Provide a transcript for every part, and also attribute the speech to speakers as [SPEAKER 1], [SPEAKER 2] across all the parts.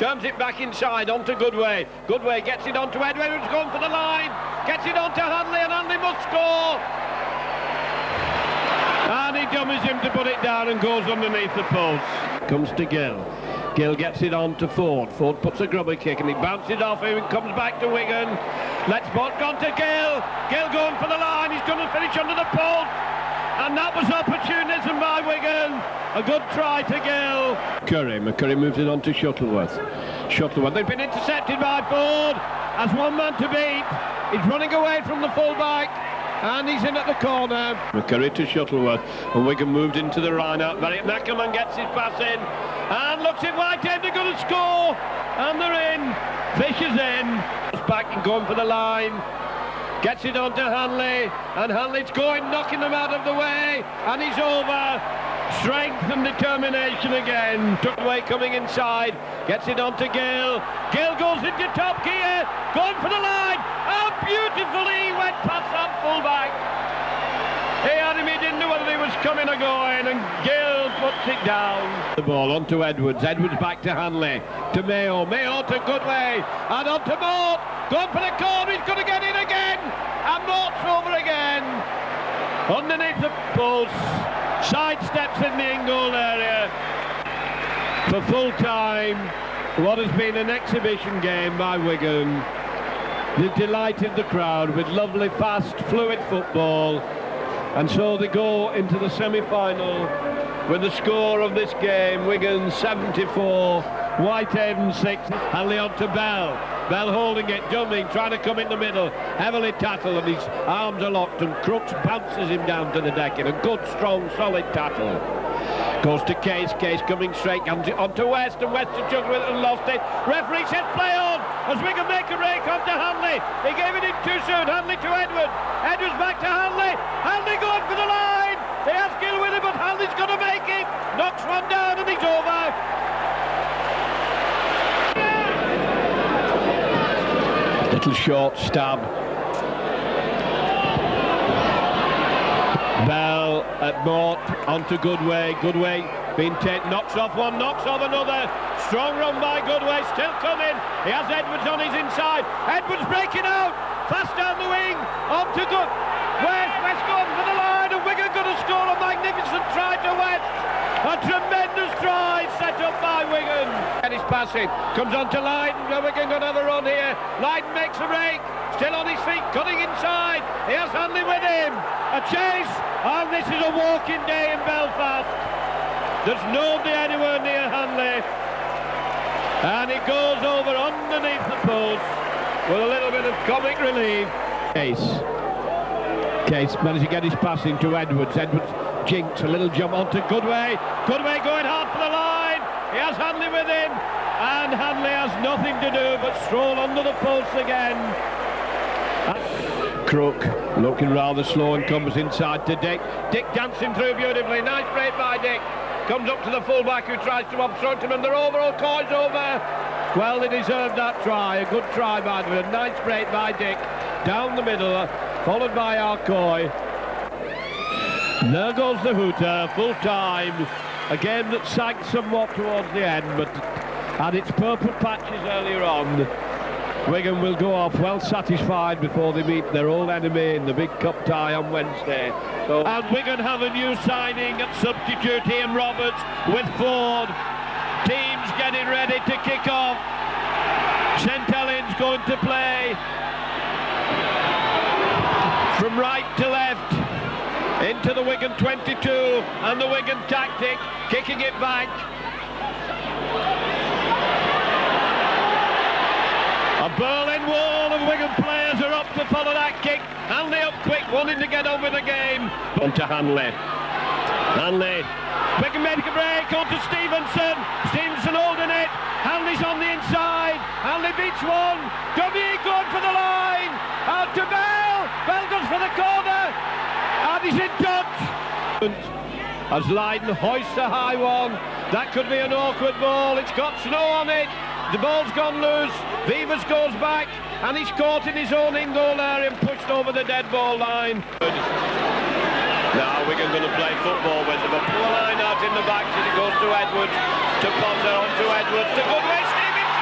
[SPEAKER 1] turns it back inside onto Goodway. Goodway gets it onto Edward, who's gone for the line, gets it onto Hanley, and Hanley must score. And he dummies him to put it down and goes underneath the post. Comes to Gill. Gill gets it on to Ford. Ford puts a grubber kick and he bounces off him and comes back to Wigan. Let's ball gone to Gill. Gill going for the line. He's going to finish under the post. And that was opportunism by Wigan. A good try to Gill. McCurry moves it on to Shuttleworth. They've been intercepted by Ford. Has one man to beat. He's running away from the full-back. And he's in at the corner. McCurry to Shuttleworth. And Wigan moved into the line out. Neckerman gets his pass in. And looks at Whitehead. They're going to score. And they're in. Fish is in. Back and going for the line. Gets it on to Hanley. And Hanley's going, knocking them out of the way. And he's over. Strength and determination again. Took away coming inside. Gets it on to Gill. Gill goes into top gear. Going for the line. How beautifully he went past that full-back. He had him, he didn't know whether he was coming or going, and Gill puts it down. The ball on to Edwards. Edwards back to Hanley. To Mayo. Mayo to Goodway. And on to Mort. Going for the corner. He's going to get in again. And Mort's over again. Underneath the post. Sidesteps in the in-goal area. For full time, what has been an exhibition game by Wigan. They've delighted the crowd with lovely, fast, fluid football. And so they go into the semi-final with the score of this game, Wigan 74, Whitehaven 6. Hanley on to Bell. Bell holding it, jumping, trying to come in the middle. Heavily tackled and his arms are locked and Crooks bounces him down to the deck in a good, strong, solid tackle. Goes to Case coming straight on to West, and West to juggle with it and lost it. Referee says play on as Wigan make a break onto Hanley. He gave it in too soon. Hanley to Edward. Edwards back to Hanley. Hanley going for the line. They have Gill with it, but Hanley's going to make it. Knocks one down and he's over. Little short stab. Bell at Mort, onto Goodway. Goodway being taken, knocks off one, knocks off another. Strong run by Goodway, still coming. He has Edwards on his inside. Edwards breaking out, fast down the wing, onto West. West going for the line, and Wigan going to score a magnificent try to West. A tremendous try set up by Wigan. And he's passing, comes on to Lydon. Wigan going to have a run here. Lydon makes a break, still on his feet, cutting inside. He has Hanley with him. A chase, and this is a walking day in Belfast. There's nobody anywhere near Hanley. And he goes over underneath the post with a little bit of comic relief. Case managed to get his pass into Edwards. Edwards jinks a little jump onto Goodway. Goodway going hard for the line. He has Hanley with him. And Hanley has nothing to do but stroll under the post again. Crook looking rather slow and comes inside to Dick. Dick dancing through beautifully. Nice break by Dick. Comes up to the full-back who tries to obstruct him, and they're over. O'Coy's over. Well, they deserved that try. A good try by them. A nice break by Dick. Down the middle, followed by Arcoy. There goes the hooter, full time. Again, that sagged somewhat towards the end, but had its purple patches earlier on. Wigan will go off well satisfied before they meet their old enemy in the big cup tie on Wednesday. And Wigan have a new signing at substitute, Ian Roberts with Ford. Teams getting ready to kick off. St Helens going to play from right to left into the Wigan 22, and the Wigan tactic, kicking it back. A Berlin wall of Wigan players are up to follow that kick. Hanley up quick, wanting to get on with the game. On to Hanley. Wigan make a break onto Stevenson. Stevenson holding it. Hanley's on the inside. Hanley beats one. W going for the line. Out to Bell. Bell goes for the corner. And he's in touch. As Lydon hoists a high one. That could be an awkward ball. It's got snow on it. The ball's gone loose. Vivas goes back, and he's caught in his own in-goal area and pushed over the dead ball line. Now Wigan going to play football with them. A poor line out in the back as it goes to Edwards, to Potter, on to Edwards, to Goodway, Stevens.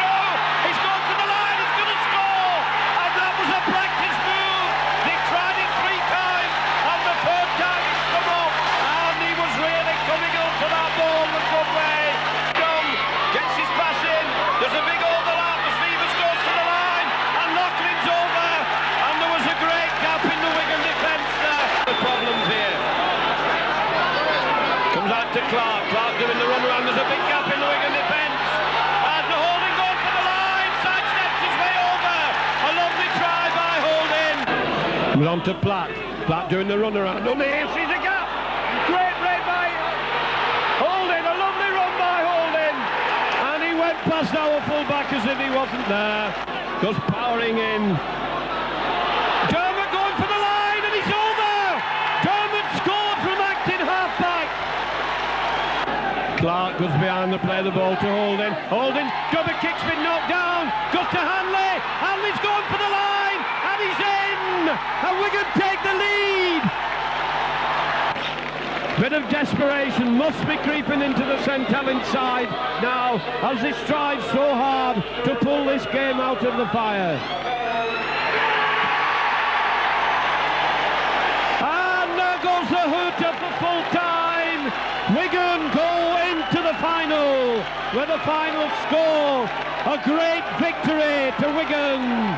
[SPEAKER 1] Comes on to Platt. Platt doing the run around. Oh, here sees a gap. Great break by Holding. A lovely run by Holding. And he went past our full-back as if he wasn't there. Goes powering in. Dermot going for the line, and he's over. Dermot scored from acting half-back. Clark goes behind the play, the ball to Holding. Holding, double kick's been knocked down. Goes to Hanley. Hanley's going for the line, and he's in. And Wigan take the lead. Bit of desperation must be creeping into the St Helens side now as they strive so hard to pull this game out of the fire. And there goes the hooter for full time. Wigan go into the final with a final score. A great victory to Wigan.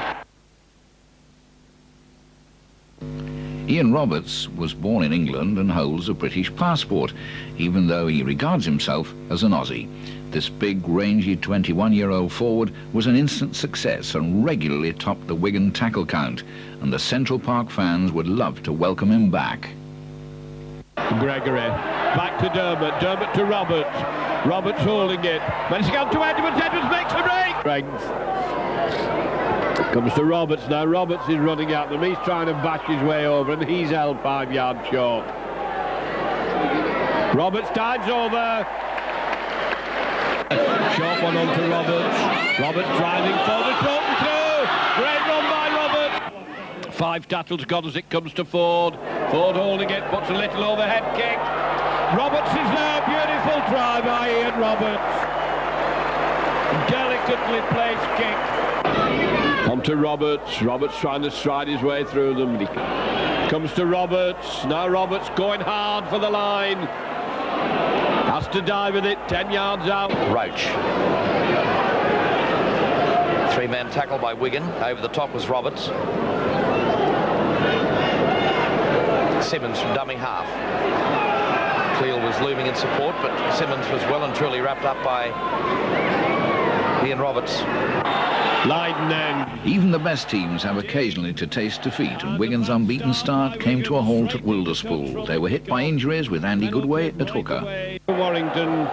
[SPEAKER 2] Ian Roberts was born in England and holds a British passport, even though he regards himself as an Aussie. This big, rangy 21-year-old forward was an instant success and regularly topped the Wigan tackle count, and the Central Park fans would love to welcome him back.
[SPEAKER 1] Gregory, back to Dermot, Dermot to Roberts. Roberts holding it, managing out to Edwards, Edwards makes the break! Comes to Roberts now. Roberts is running at them. He's trying to bash his way over, and he's held 5 yards short. Roberts dives over. Short one on to Roberts. Roberts driving forward, broken through. Great run by Roberts. 5 tackles got as it comes to Ford. Ford holding it, puts a little overhead kick. Roberts is there. Beautiful try by Ian Roberts. Delicately placed kick. On to Roberts. Roberts trying to stride his way through them. He comes to Roberts. Now Roberts going hard for the line. Has to dive with it. 10 yards out.
[SPEAKER 3] Roach. 3-man tackle by Wigan. Over the top was Roberts. Simmons from dummy half. Cleel was looming in support, but Simmons was well and truly wrapped up by Ian Roberts.
[SPEAKER 1] Leiden then.
[SPEAKER 2] Even the best teams have occasionally to taste defeat, and Wigan's unbeaten start came to a halt at Wilderspool. They were hit by injuries, with Andy Goodway at hooker.
[SPEAKER 1] Warrington.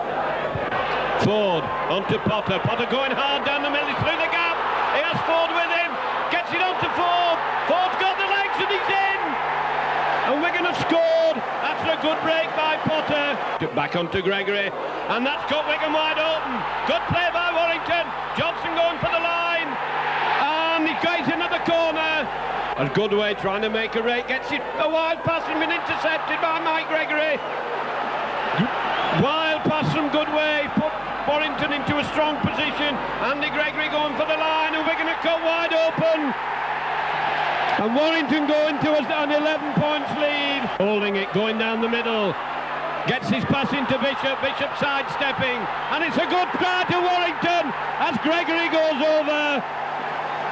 [SPEAKER 1] Ford onto Potter. Potter going hard down the middle. He's through the gap. He has Ford with him. Gets it onto Ford. Ford's got the legs and he's in. And Wigan have scored. That's a good break by Potter. Back onto Gregory. And that's got Wigan wide open. Good play by Warrington. Johnson going for the line. And he goes into the corner. And Goodway trying to make a rake. Gets it. A wild pass and been intercepted by Mike Gregory. Wild pass from Goodway. Put Warrington into a strong position. Andy Gregory going for the line. And Wigan are cut wide open. And Warrington going to an 11 points lead. Holding it, going down the middle. Gets his pass into Bishop. Bishop sidestepping. And it's a good try to Warrington as Gregory goes over.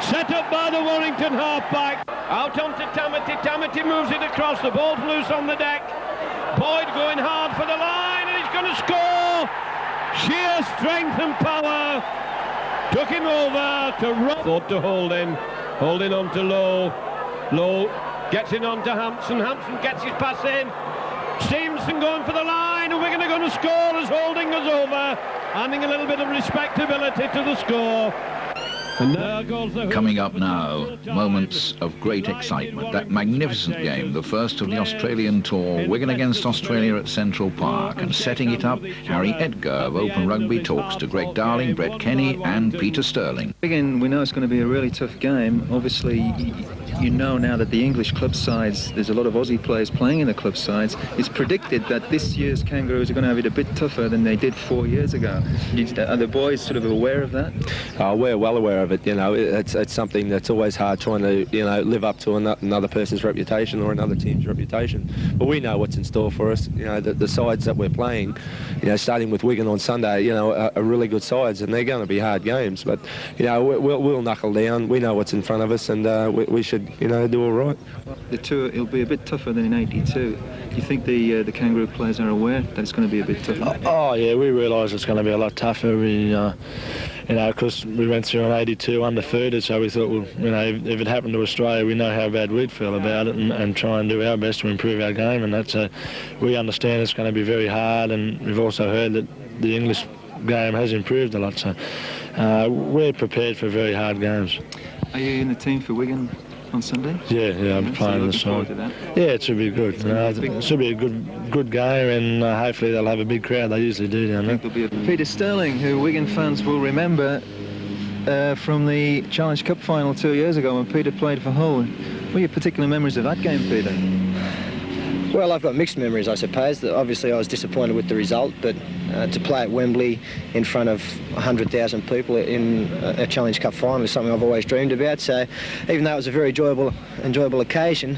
[SPEAKER 1] Set up by the Warrington halfback. Out onto Tamati. Tamati moves it across. The ball's loose on the deck. Boyd going hard for the line, and he's going to score. Sheer strength and power. Took him over to Rob. To Holding. Holding on to Lowe. Lowe gets it on to Hampson. Hampson gets his pass in. Stevenson going for the line, and we're going to score as Holding goes over, adding a little bit of respectability to the score. And there goes the
[SPEAKER 2] Coming up now, moments of great excitement. That magnificent game, the first of the Australian tour, Wigan against Australia at Central Park, and setting it up, Harry Edgar of Open Rugby talks to Greg Darling, Brett Kenny and Peter Sterling.
[SPEAKER 4] Again, we know it's going to be a really tough game. Obviously, you know now that the English club sides, there's a lot of Aussie players playing in the club sides. It's predicted that this year's Kangaroos are going to have it a bit tougher than they did 4 years ago. Are the boys sort of aware of that?
[SPEAKER 5] We're well aware of it. You know, it's something that's always hard trying to, you know, live up to another person's reputation or another team's reputation. But we know what's in store for us. You know, the sides that we're playing, you know, starting with Wigan on Sunday, you know, are really good sides, and they're going to be hard games. But, you know, we'll knuckle down. We know what's in front of us, and we should, you know, do all right.
[SPEAKER 4] The tour, it'll be a bit tougher than in '82. Do you think the Kangaroo players are aware that it's going to be a bit tougher?
[SPEAKER 6] Oh yeah, we realise it's going to be a lot tougher. you know, because we went through an 82 undefeated, so we thought, well, you know, if it happened to Australia, we know how bad we'd feel about it, and try and do our best to improve our game, and that's we understand it's going to be very hard, and we've also heard that the English game has improved a lot, so we're prepared for very hard games.
[SPEAKER 4] Are you in the team for Wigan on Sunday?
[SPEAKER 6] Yeah, I'm playing on the side. Yeah, it should be good. It should be a good game, and hopefully they'll have a big crowd. They usually do down there.
[SPEAKER 4] Peter Sterling, who Wigan fans will remember from the Challenge Cup final 2 years ago when Peter played for Hull. What are your particular memories of that game, Peter?
[SPEAKER 7] Well, I've got mixed memories, I suppose. Obviously, I was disappointed with the result, but to play at Wembley in front of 100,000 people in a Challenge Cup final is something I've always dreamed about. So, even though it was a very enjoyable occasion,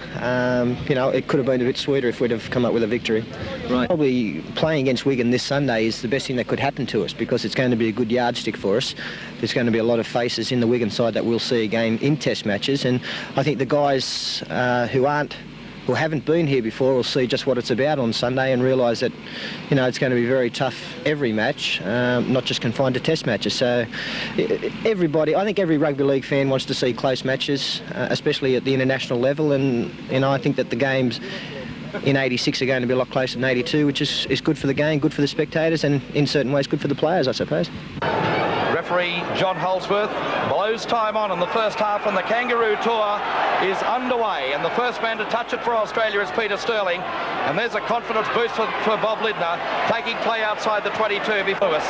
[SPEAKER 7] you know, it could have been a bit sweeter if we'd have come up with a victory.
[SPEAKER 4] Right.
[SPEAKER 7] Probably playing against Wigan this Sunday is the best thing that could happen to us, because it's going to be a good yardstick for us. There's going to be a lot of faces in the Wigan side that we'll see again in Test matches, and I think the guys who haven't been here before will see just what it's about on Sunday and realise that, you know, it's going to be very tough every match, not just confined to Test matches. So everybody, I think every rugby league fan wants to see close matches, especially at the international level, and you know, I think that the games in 86 are going to be a lot closer than 82, which is good for the game, good for the spectators, and in certain ways good for the players, I suppose.
[SPEAKER 3] Referee John Holsworth blows time on in the first half, and the Kangaroo Tour is underway, and the first man to touch it for Australia is Peter Sterling, and there's a confidence boost for Bob Lindner, taking play outside the 22 before Lewis.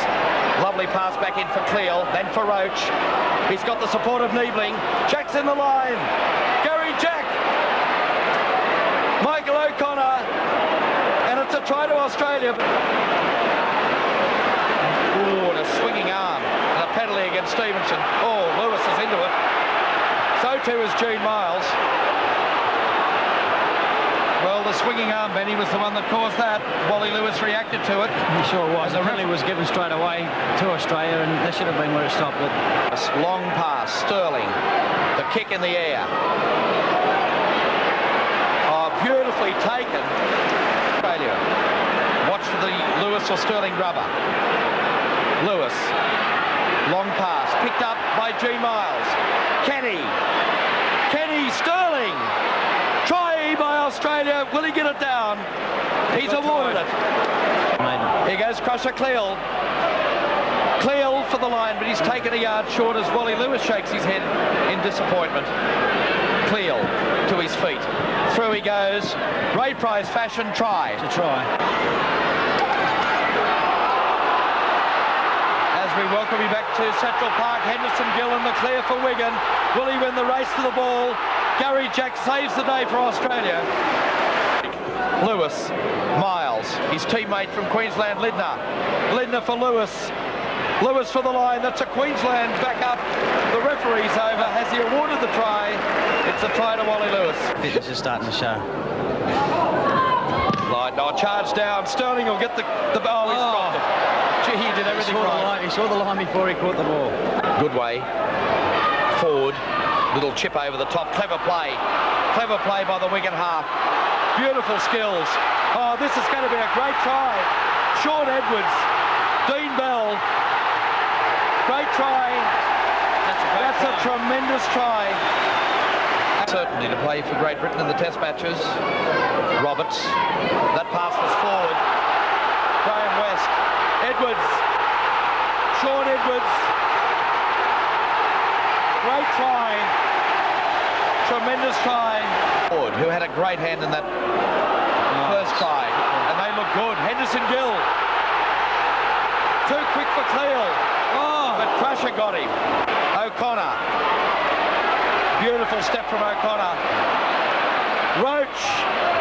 [SPEAKER 3] Lovely pass back in for Cleal, then for Roach. He's got the support of Niebling. Jack's in the line. Gary Jack. Michael O'Connor, and it's a try to Australia. Ooh, and a swinging arm. Penalty against Stevenson. Oh, Lewis is into it. So too is Gene Miles. Well, the swinging arm, Benny, was the one that caused that. Wally Lewis reacted to it.
[SPEAKER 8] He sure was. The penalty was given straight away to Australia, and that should have been where it stopped it.
[SPEAKER 3] Long pass, Sterling. The kick in the air. Oh, beautifully taken. Australia. Watch for the Lewis or Sterling rubber. Lewis. Long pass, picked up by G. Miles. Kenny, Sterling. Try by Australia. Will he get it down? He's awarded it. Here goes Crusher Cleal. Cleal for the line, but he's taken a yard short as Wally Lewis shakes his head in disappointment. Cleal to his feet. Through he goes. Ray Price fashion try.
[SPEAKER 8] To try.
[SPEAKER 3] We welcome you back to Central Park. Henderson Gill in the clear for Wigan. Will he win the race to the ball? Gary Jack saves the day for Australia. Lewis, Miles, his teammate from Queensland, Lindner. Lindner for Lewis. Lewis for the line. That's a Queensland back up. The referee's over. Has he awarded the try? It's a try to Wally Lewis.
[SPEAKER 8] Fitness is starting to show.
[SPEAKER 3] Line, no, charge down. Sterling will get the ball. He's dropped it. Gee, he did everything right.
[SPEAKER 8] He saw the line before he caught the ball.
[SPEAKER 3] Good way. Forward. Little chip over the top. Clever play. Clever play by the Wigan half. Beautiful skills. Oh, this is going to be a great try. Sean Edwards. Dean Bell. Great try. That's a tremendous try. Certainly to play for Great Britain in the Test matches. Roberts. That pass was forward. Graham West. Edwards. Sean Edwards. Great try. Tremendous try. Who had a great hand in that first try. And they look good. Henderson Gill. Too quick for Cleal. Oh, but Crusher got him. O'Connor. Beautiful step from O'Connor. Roach.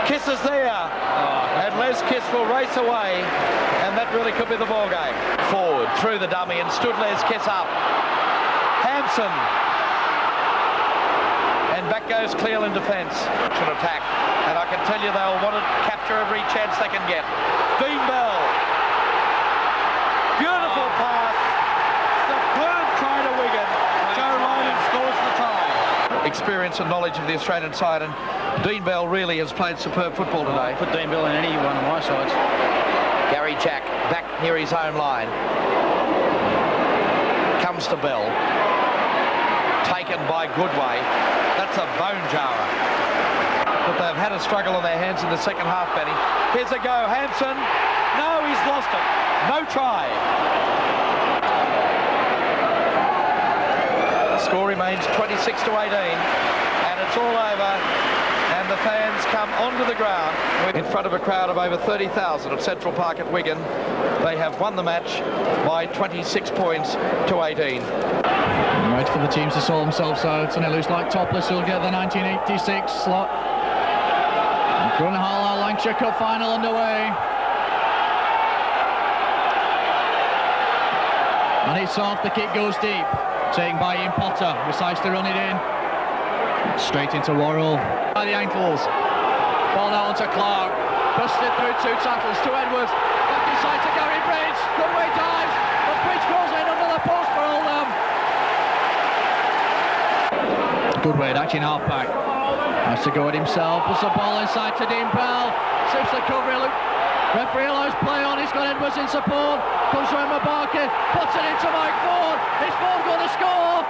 [SPEAKER 3] Kisses there. And Les Kiss will race away. And that really could be the ball game. Forward, through the dummy, and stood Les Kiss up. Hampson. And back goes Cleal in defence. To attack. And I can tell you they'll want to capture every chance they can get. Dean Bell. Beautiful pass. Superb try to Wigan. Joe Ryan scores the try. Experience and knowledge of the Australian side, and Dean Bell really has played superb football today.
[SPEAKER 8] Put Dean Bell in any one of my sides.
[SPEAKER 3] Gary Jack back near his own line. comes to Bell. Taken by Goodway. That's a bone jarrer. But they've had a struggle on their hands in the second half, Benny. Here's a go, Hanson. No, he's lost it. No try. The score remains 26-18, and it's all over. And the fans come onto the ground in front of a crowd of over 30,000 at Central Park at Wigan. They have won the match by 26 points to 18.
[SPEAKER 9] Right for the teams to sort themselves out, and it looks like Topless will get the 1986 slot. Grunhall Lancashire Cup final underway. And it's off, the kick goes deep. Taken by Ian Potter, decides to run it in. Straight into Worrell. By the ankles. Ball now onto Clark. Busted through 2 tackles to Edwards. Back inside to Gary Bridge. Goodway dives. But Bridge goes in under the post for Oldham. Goodway acting half back. Has to go at himself. Puts the ball inside to Dean Bell. Sips the cover. Referee allows play on. He's got Edwards in support. Comes around Mabarkin. Puts it into Mike Ford. Is Ford going to score?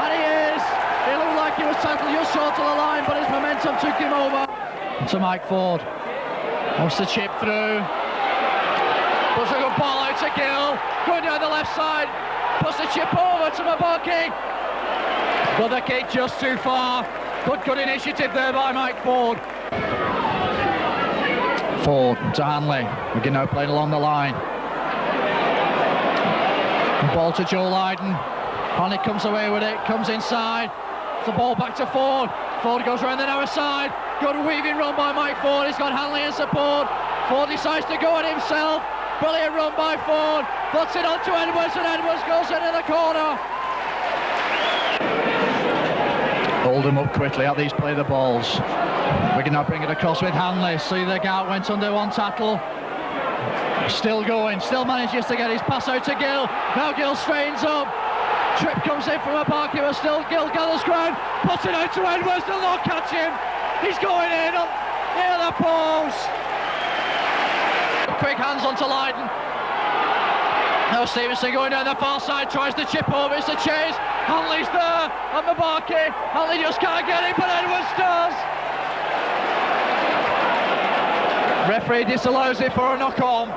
[SPEAKER 9] And he is. It looked like he was tackled just short of the line, but his momentum took him over. To Mike Ford. Wants to chip through. Puts a good ball out to Gill. Going down the left side. Puts the chip over to Mabarkin. But the kick just too far. But good initiative there by Mike Ford. Ford to Hanley. Wigan now playing along the line. Ball to Joe Lydon. Hanley comes away with it, comes inside. The ball back to Ford. Ford goes around the narrow side. Good weaving run by Mike Ford. He's got Hanley in support. Ford decides to go at himself. Brilliant run by Ford. Puts it on to Edwards, and Edwards goes into the corner. Oldham up quickly. At these play the balls. We can now bring it across with Hanley. See the gap, went under one tackle. Still going, still manages to get his pass out to Gill. Now Gill straightens up. Trip comes in from a Barker, but still Gill gathers ground. Puts it out to Edwards, they'll not catch him. He's going in near the post. Quick hands onto Lydon. Now Stevenson going down the far side, tries to chip over, it's a chase. Hanley's there, and Mabarkin. Hanley just can't get it, but Edwards does. Referee disallows it for a knock-on.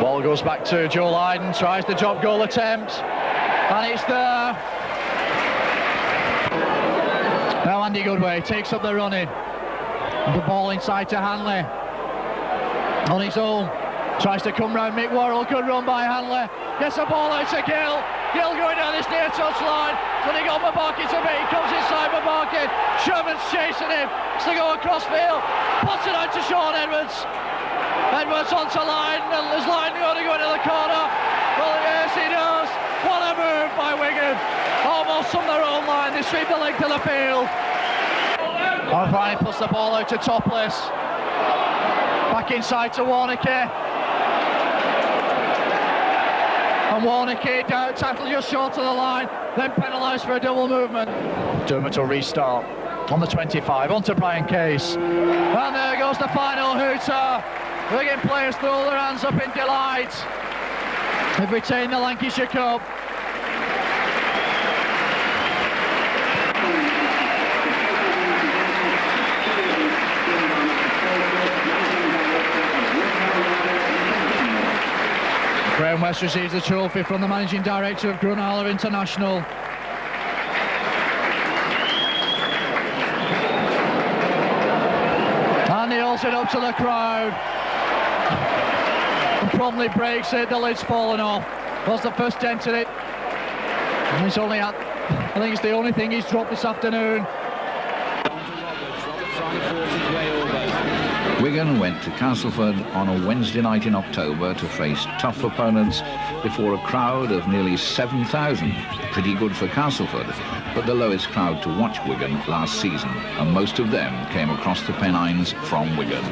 [SPEAKER 9] Ball goes back to Joe Lydon, tries the drop goal attempt, and it's there. Now Andy Goodway takes up the running. The ball inside to Hanley. On his own, tries to come round Mick Worrell, good run by Hanley. Gets the ball out to Gill. Gill going down this near touch line. Then he got Mabarkin to beat. He comes inside Mabarkin. Sherman's chasing him. To go across field. Puts it out to Sean Edwards. Edwards onto Lydon. And there's Lydon going to go into the corner. Well, yes, he does. What a move by Wigan. Almost on their own line. They sweep the length of the field. O'Brien puts the ball out to Topless. Back inside to Warnocky. And Warnocky down, tackle just short of the line, then penalised for a double movement. Dermot will restart on the 25, on to Brian Case. And there goes the final hooter. Wigan players throw their hands up in delight. They've retained the Lancashire Cup. Graham West receives the trophy from the Managing Director of Grunhall International. And he holds it up to the crowd. And promptly breaks it, the lid's fallen off. Was the first dent in it. And he's only had, I think it's the only thing he's dropped this afternoon.
[SPEAKER 2] Wigan went to Castleford on a Wednesday night in October to face tough opponents before a crowd of nearly 7,000. Pretty good for Castleford, but the lowest crowd to watch Wigan last season, and most of them came across the Pennines from Wigan.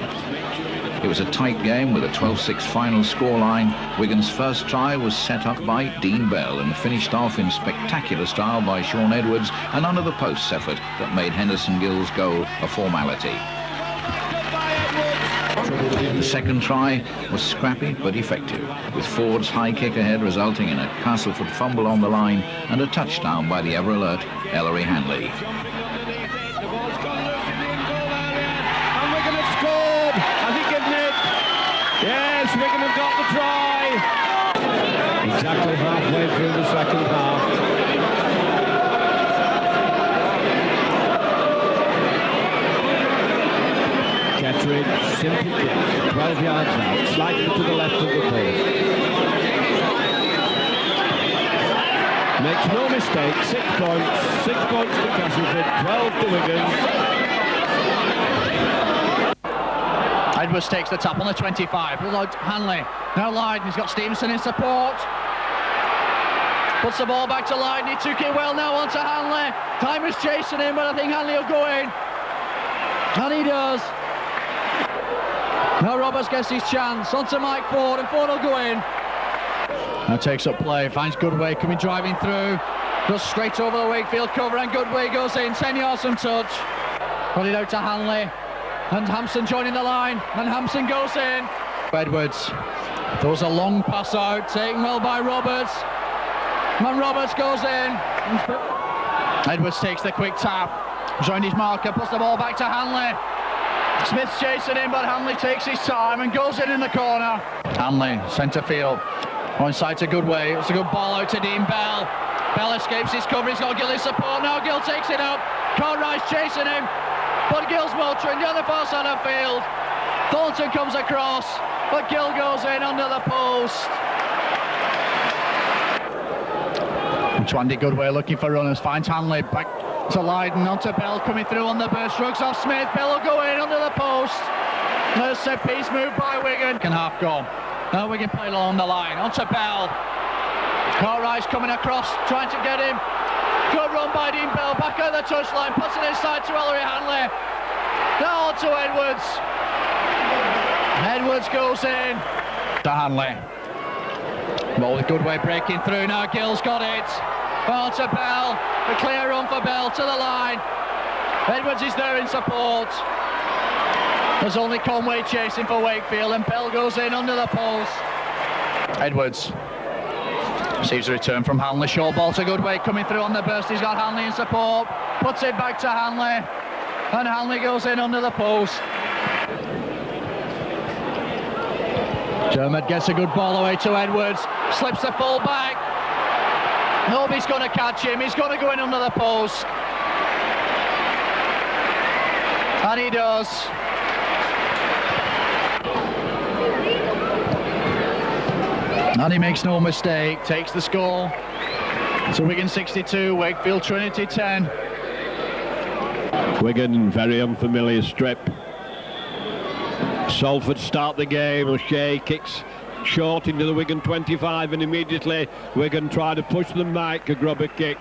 [SPEAKER 2] It was a tight game with a 12-6 final scoreline. Wigan's first try was set up by Dean Bell and finished off in spectacular style by Sean Edwards, an under-the-posts effort that made Henderson Gill's goal a formality. The second try was scrappy but effective, with Ford's high kick ahead resulting in a Castleford fumble on the line and a touchdown by the ever-alert Ellery Hanley.
[SPEAKER 1] And Wigan have scored. Has he given it? Yes, Wigan have got the try. Exactly halfway through the second half. Kettridge, simple kick, 12 yards out, slightly to the left of the post. Makes no mistake, 6 points to Castleford, 12 to Wigan.
[SPEAKER 9] Edwards takes the tap on the 25. Hanley. Now Lydon. He's got Stevenson in support. Puts the ball back to Lydon. He took it well now onto Hanley. Time is chasing him, but I think Hanley will go in. And he does. Now Roberts gets his chance. Onto Mike Ford, and Ford will go in. Now takes up play. Finds Goodway coming driving through. Goes straight over the Wakefield cover, and Goodway goes in. 10 yards from touch. Got it out to Hanley. And Hampson joining the line, and Hampson goes in. Edwards throws a long pass out, taken well by Roberts. And Roberts goes in. Edwards takes the quick tap, joined his marker, puts the ball back to Hanley. Smith's chasing him, but Hanley takes his time and goes in the corner. Hanley, centre field, onside to Goodway. It's a good ball out to Dean Bell. Bell escapes his cover, he's got Gill in support. Now Gill takes it up. Cartwright's chasing him. But Gill's motoring down the far side of the field. Thornton comes across, but Gill goes in under the post. Andy Goodway looking for runners, finds Hanley, back to Lydon, onto Bell coming through on the burst, rugs off Smith, Bell will go in under the post. There's a piece move by Wigan. Second half gone. Now Wigan play along the line, onto Bell. Cartwright's coming across, trying to get him. Good run by Dean Bell, back at the touchline, puts it inside to Ellery Hanley. Now on to Edwards. Edwards goes in. To Hanley. Ball with Goodway breaking through, now Gill's got it. On to Bell, a clear run for Bell to the line. Edwards is there in support. There's only Conway chasing for Wakefield, and Bell goes in under the post. Edwards receives a return from Hanley, short ball to Goodway, coming through on the burst, he's got Hanley in support, puts it back to Hanley, and Hanley goes in under the post. Dermot gets a good ball away to Edwards, slips the full back. Nobody's going to catch him, he's going to go in under the post. And he does. And he makes no mistake, takes the score. So Wigan 62, Wakefield Trinity 10.
[SPEAKER 1] Wigan, very unfamiliar strip. Salford start the game. O'Shea kicks short into the Wigan 25, and immediately Wigan try to push them back. A grubber kick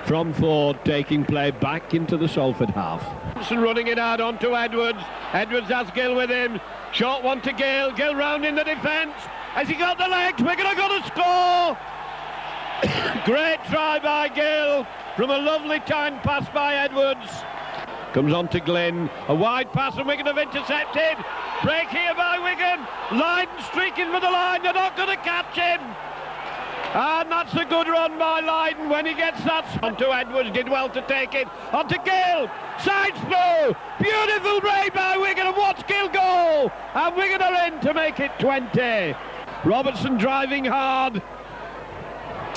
[SPEAKER 1] from Ford, taking play back into the Salford half. Thompson running it out onto Edwards. Edwards has Gill with him. Short one to Gill. Gill round in the defence. Has he got the legs? Wigan are going to score. Great try by Gill from a lovely time pass by Edwards. Comes on to Glynn. A wide pass, and Wigan have intercepted. Break here by Wigan. Lydon streaking for the line. They're not going to catch him. And that's a good run by Lydon when he gets that. Onto Edwards, did well to take it. Onto Gill. Side throw. Beautiful break by Wigan, and watch Gill go. And Wigan are in to make it 20. Robertson driving hard.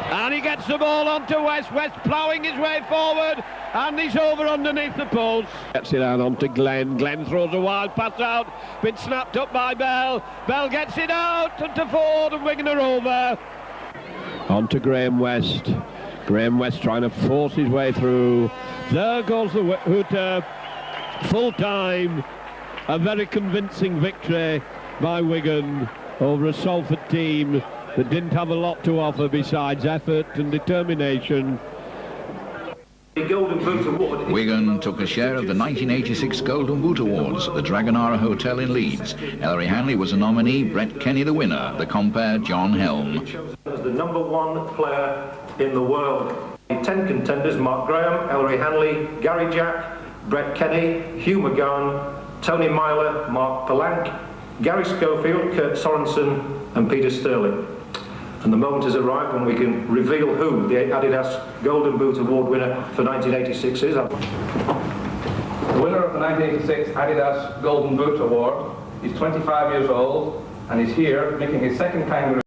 [SPEAKER 1] And he gets the ball onto West. West ploughing his way forward. And he's over underneath the post. Gets it out onto Glenn. Glenn throws a wild pass out. Been snapped up by Bell. Bell gets it out onto Ford, and Wigan are over. On to Graham West. Graham West trying to force his way through. There goes the hooter. Full time. A very convincing victory by Wigan over a Salford team that didn't have a lot to offer besides effort and determination.
[SPEAKER 2] Wigan took a share of the 1986 Golden Boot Awards at the Dragonara Hotel in Leeds. Ellery Hanley was a nominee, Brett Kenny the winner, the compere John Helm.
[SPEAKER 10] As the #1 player in the world. 10 contenders: Mark Graham, Ellery Hanley, Gary Jack, Brett Kenny, Hugh McGowan, Tony Myler, Mark Palank, Gary Schofield, Kurt Sorensen and Peter Sterling. And the moment has arrived when we can reveal who the Adidas Golden Boot Award winner for 1986 is.
[SPEAKER 11] The winner of the 1986 Adidas Golden Boot Award is 25 years old and is here making his second Kangaroo